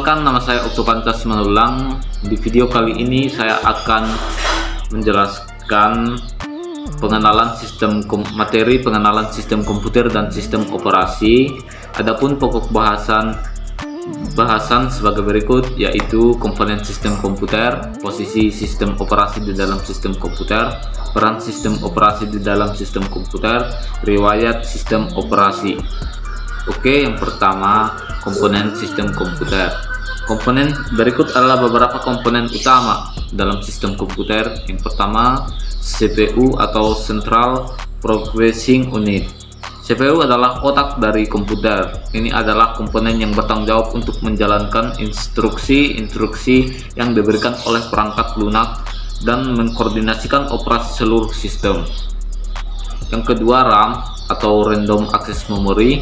Perkenalkan, nama saya Oktopantas Manulang. Di video kali ini saya akan menjelaskan materi pengenalan sistem komputer dan sistem operasi. Adapun pokok bahasan sebagai berikut, yaitu komponen sistem komputer, posisi sistem operasi di dalam sistem komputer, peran sistem operasi di dalam sistem komputer, riwayat sistem operasi. Oke, yang pertama, komponen sistem komputer. Komponen berikut adalah beberapa komponen utama dalam sistem komputer. Yang pertama, CPU atau Central Processing Unit. CPU adalah otak dari komputer. Ini adalah komponen yang bertanggung jawab untuk menjalankan instruksi-instruksi yang diberikan oleh perangkat lunak dan mengkoordinasikan operasi seluruh sistem. Yang kedua, RAM atau Random Access Memory.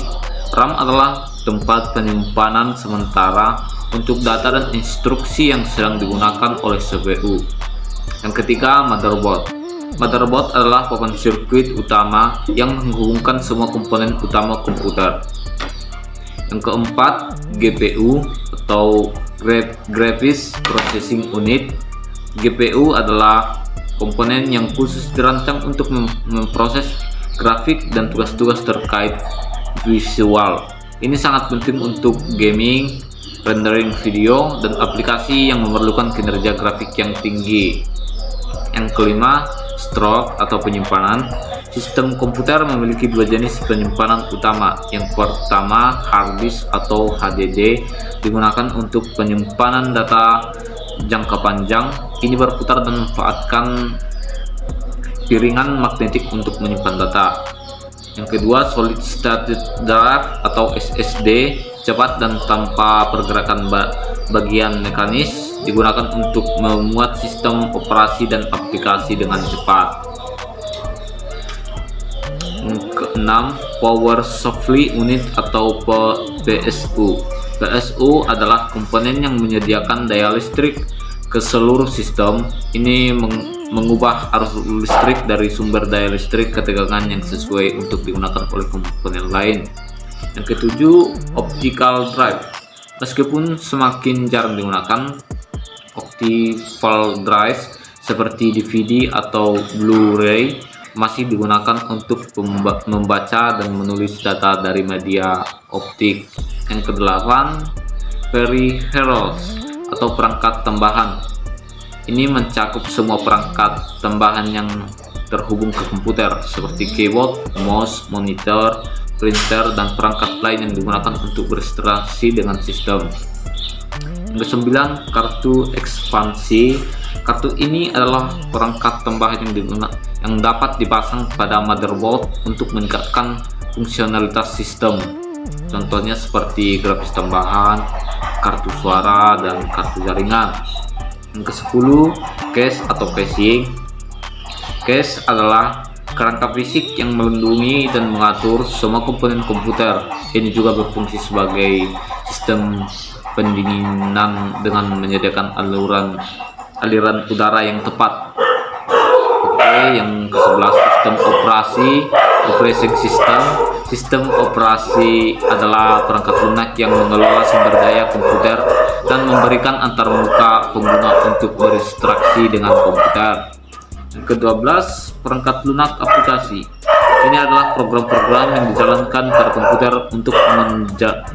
RAM adalah tempat penyimpanan sementara untuk data dan instruksi yang sedang digunakan oleh CPU. Yang ketiga, motherboard. Motherboard adalah papan sirkuit utama yang menghubungkan semua komponen utama komputer. Yang keempat, GPU atau Graphics Processing Unit. GPU adalah komponen yang khusus dirancang untuk memproses grafik dan tugas-tugas terkait visual. Ini sangat penting untuk gaming, rendering video, dan aplikasi yang memerlukan kinerja grafik yang tinggi. Yang kelima, storage atau penyimpanan. Sistem komputer memiliki dua jenis penyimpanan utama. Yang pertama, hard disk atau HDD, digunakan untuk penyimpanan data jangka panjang. Ini berputar dan memanfaatkan piringan magnetik untuk menyimpan data. Yang kedua, solid state drive atau SSD, cepat dan tanpa pergerakan bagian mekanis, digunakan untuk memuat sistem operasi dan aplikasi dengan cepat. Yang keenam, power supply unit atau PSU. PSU adalah komponen yang menyediakan daya listrik ke seluruh sistem. Ini mengubah arus listrik dari sumber daya listrik ke tegangan yang sesuai untuk digunakan oleh komponen lain. Yang ketujuh, optical drive. Meskipun semakin jarang digunakan, optical drive seperti DVD atau Blu-ray masih digunakan untuk membaca dan menulis data dari media optik. Yang kedelapan, peripherals atau perangkat tambahan. Ini mencakup semua perangkat tambahan yang terhubung ke komputer seperti keyboard, mouse, monitor, printer, dan perangkat lain yang digunakan untuk berinteraksi dengan sistem. Yang kesembilan, kartu ekspansi. Kartu ini adalah perangkat tambahan yang dapat dipasang pada motherboard untuk meningkatkan fungsionalitas sistem. Contohnya seperti grafis tambahan, kartu suara, dan kartu jaringan. Yang ke-10, cache atau caching. Cache adalah kerangka fisik yang melindungi dan mengatur semua komponen komputer. Ini juga berfungsi sebagai sistem pendinginan dengan menyediakan aliran udara yang tepat. Oke, yang ke-11, sistem operasi, operating system. Sistem operasi adalah perangkat lunak yang mengelola sumber daya komputer dan memberikan antarmuka pengguna untuk berinteraksi dengan komputer. Yang ke-12, perangkat lunak aplikasi. Ini adalah program-program yang dijalankan pada komputer untuk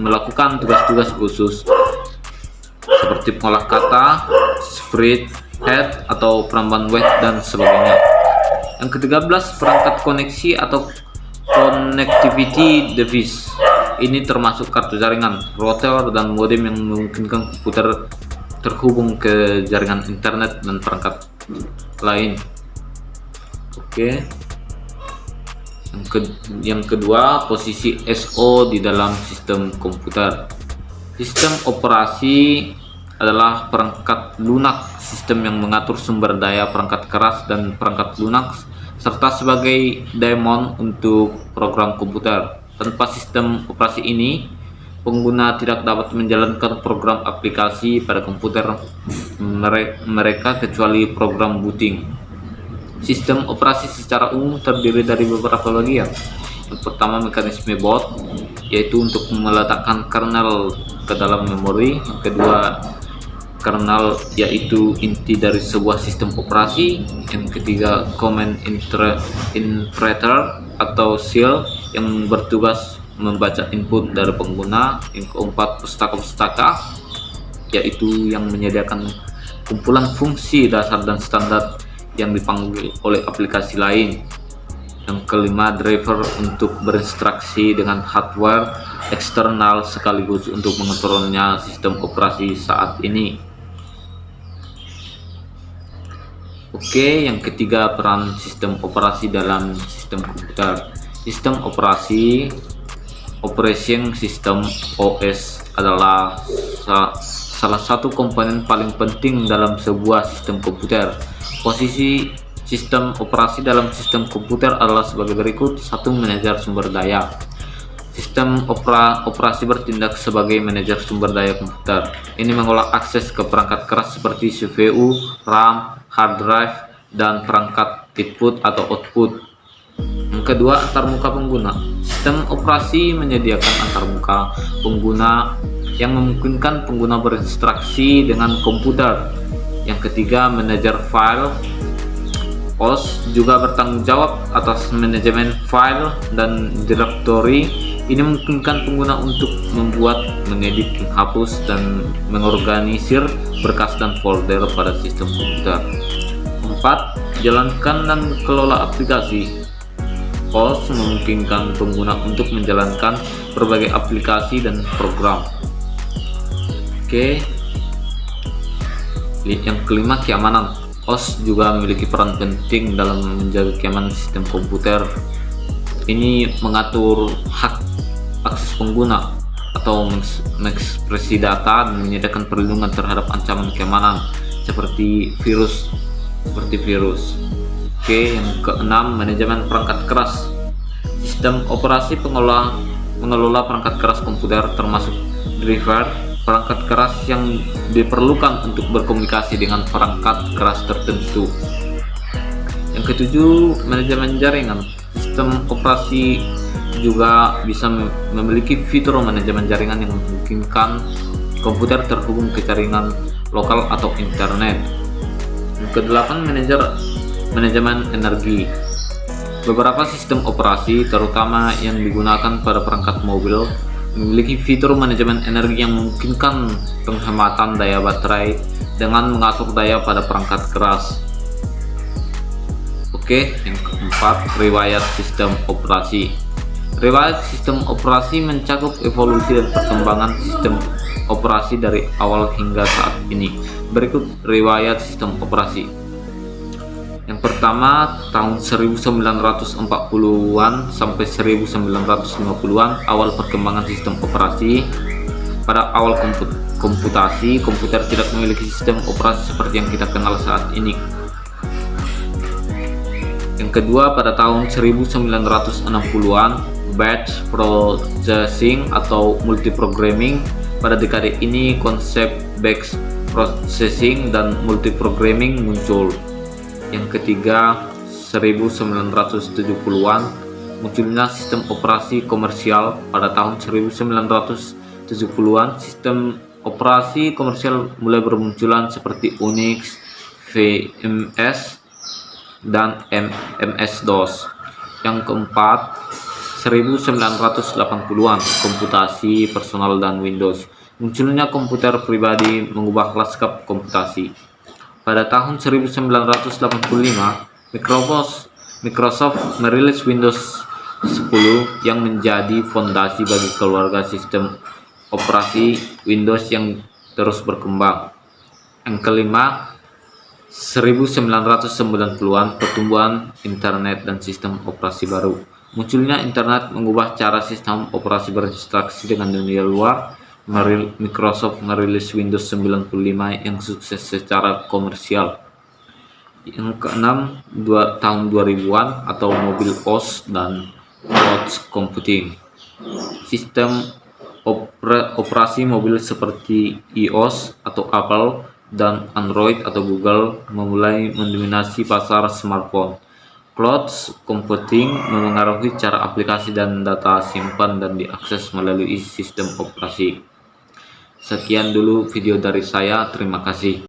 melakukan tugas-tugas khusus seperti pengolah kata, spread, head, atau penambahan weight, dan sebagainya. Yang ke-13, perangkat koneksi atau connectivity device. Ini termasuk kartu jaringan, router, dan modem yang memungkinkan komputer terhubung ke jaringan internet dan perangkat lain. Oke. Yang kedua, posisi SO di dalam sistem komputer. Sistem operasi adalah perangkat lunak, sistem yang mengatur sumber daya perangkat keras dan perangkat lunak, serta sebagai daemon untuk program komputer. Tanpa sistem operasi ini, pengguna tidak dapat menjalankan program aplikasi pada komputer mereka kecuali program booting. Sistem operasi secara umum terdiri dari beberapa bagian. Yang pertama, mekanisme boot. yaitu untuk meletakkan kernel ke dalam memori. Yang kedua, kernel yaitu inti dari sebuah sistem operasi. Yang ketiga, command interpreter atau shell yang bertugas membaca input dari pengguna. Yang keempat, pustaka-pustaka yaitu yang menyediakan kumpulan fungsi dasar dan standar yang dipanggil oleh aplikasi lain. Yang kelima, driver untuk berinstruksi dengan hardware eksternal sekaligus untuk mengontrolnya sistem operasi saat ini. Oke, yang ketiga, peran sistem operasi dalam sistem komputer. Sistem operasi Operation System (OS) adalah salah satu komponen paling penting dalam sebuah sistem komputer. Posisi sistem operasi dalam sistem komputer adalah sebagai berikut. 1. Manajer sumber daya. Sistem operasi bertindak sebagai manajer sumber daya komputer. Ini mengolah akses ke perangkat keras seperti CPU, RAM, hard drive, dan perangkat input atau output. Yang kedua, antarmuka pengguna. Sistem operasi menyediakan antarmuka pengguna yang memungkinkan pengguna berinstruksi dengan komputer. Yang ketiga, manajer file. OS juga bertanggung jawab atas manajemen file dan directory. Ini memungkinkan pengguna untuk membuat, mengedit, menghapus, dan mengorganisir berkas dan folder pada sistem komputer. 4. Jalankan dan kelola aplikasi. OS memungkinkan pengguna untuk menjalankan berbagai aplikasi dan program. Oke. Yang kelima, keamanan. OS juga memiliki peran penting dalam menjaga keamanan sistem komputer. Ini mengatur hak akses pengguna atau mengekspresi data dan menyediakan perlindungan terhadap ancaman keamanan seperti virus. Oke, yang keenam, manajemen perangkat keras. Sistem operasi mengelola perangkat keras komputer termasuk driver, perangkat keras yang diperlukan untuk berkomunikasi dengan perangkat keras tertentu. Yang ketujuh, manajemen jaringan. Sistem operasi juga bisa memiliki fitur manajemen jaringan yang memungkinkan komputer terhubung ke jaringan lokal atau internet. Yang kedelapan, manajemen energi. Beberapa sistem operasi, terutama yang digunakan pada perangkat mobil, memiliki fitur manajemen energi yang memungkinkan penghematan daya baterai dengan mengatur daya pada perangkat keras. Oke, yang keempat, riwayat sistem operasi. Riwayat sistem operasi mencakup evolusi dan perkembangan sistem operasi dari awal hingga saat ini. Berikut riwayat sistem operasi. Yang pertama, tahun 1940-an sampai 1950-an, awal perkembangan sistem operasi. Pada awal komputasi, komputer tidak memiliki sistem operasi seperti yang kita kenal saat ini. Yang kedua, pada tahun 1960-an, batch processing atau multiprogramming. Pada dekade ini, konsep batch processing dan multiprogramming muncul. Yang ketiga, 1970-an, munculnya sistem operasi komersial. Pada tahun 1970-an, sistem operasi komersial mulai bermunculan seperti Unix, VMS, dan MS-DOS. Yang keempat, 1980-an, komputasi personal dan Windows. Munculnya komputer pribadi mengubah lanskap komputasi. Pada tahun 1985, Microsoft merilis Windows 10 yang menjadi fondasi bagi keluarga sistem operasi Windows yang terus berkembang. Yang kelima, 1990-an, pertumbuhan internet dan sistem operasi baru. Munculnya internet mengubah cara sistem operasi berinteraksi dengan dunia luar. Microsoft merilis Windows 95 yang sukses secara komersial. Yang keenam, tahun 2000-an atau mobil OS dan cloud computing. Sistem operasi mobil seperti iOS atau Apple dan Android atau Google memulai mendominasi pasar smartphone. Cloud computing memengaruhi cara aplikasi dan data simpan dan diakses melalui sistem operasi. Sekian dulu video dari saya, terima kasih.